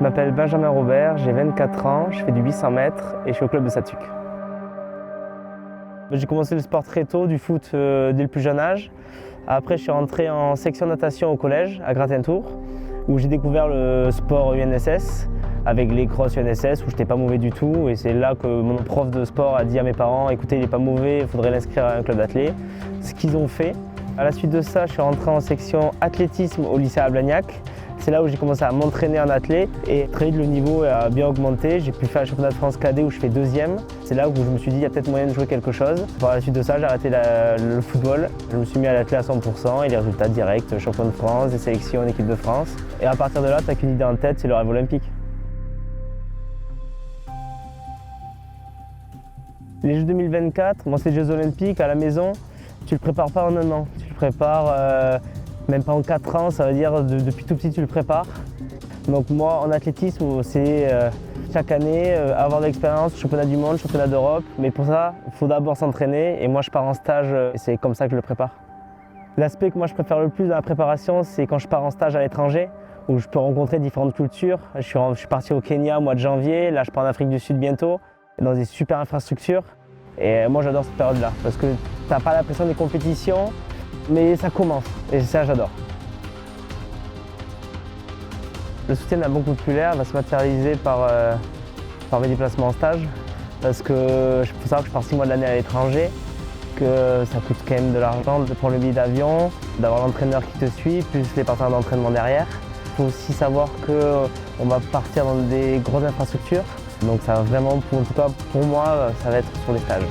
m'appelle Benjamin Robert, j'ai 24 ans, je fais du 800 mètres et je suis au club de Satuc. J'ai commencé le sport très tôt, du foot dès le plus jeune âge. Après, je suis rentré en section natation au collège, à Gratentour, où j'ai découvert le sport UNSS, avec les crosses UNSS, où je n'étais pas mauvais du tout. Et c'est là que mon prof de sport a dit à mes parents, écoutez, il n'est pas mauvais, il faudrait l'inscrire à un club d'athlé. Ce qu'ils ont fait. À la suite de ça, je suis rentré en section athlétisme au lycée à Blagnac. C'est là où j'ai commencé à m'entraîner en athlète et très vite le niveau a bien augmenté. J'ai pu faire le championnat de France cadet où je fais deuxième. C'est là où je me suis dit il y a peut-être moyen de jouer quelque chose. Par la suite de ça, j'ai arrêté le football. Je me suis mis à l'athlète à 100% et les résultats directs, champion de France, des sélections en équipe de France. Et à partir de là, tu n'as qu'une idée en tête, c'est le rêve olympique. Les Jeux 2024, moi c'est les Jeux olympiques à la maison, tu ne le prépares pas en un an. Tu le prépares même pas en 4 ans, ça veut dire depuis tout petit tu le prépares. Donc moi en athlétisme, c'est chaque année avoir de l'expérience, championnat du monde, championnat d'Europe. Mais pour ça, il faut d'abord s'entraîner et moi je pars en stage et c'est comme ça que je le prépare. L'aspect que moi je préfère le plus dans la préparation, c'est quand je pars en stage à l'étranger, où je peux rencontrer différentes cultures. Je suis parti au Kenya au mois de janvier, là je pars en Afrique du Sud bientôt, dans des super infrastructures. Et moi j'adore cette période-là, parce que tu n'as pas la pression des compétitions, mais ça commence, et ça j'adore. Le soutien de la Banque Populaire va se matérialiser par mes déplacements en stage, parce que faut savoir que je pars 6 mois de l'année à l'étranger, que ça coûte quand même de l'argent de prendre le billet d'avion, d'avoir l'entraîneur qui te suit, plus les partenaires d'entraînement derrière. Il faut aussi savoir qu'on va partir dans des grosses infrastructures, donc ça va vraiment, en tout cas pour moi, ça va être sur les stages.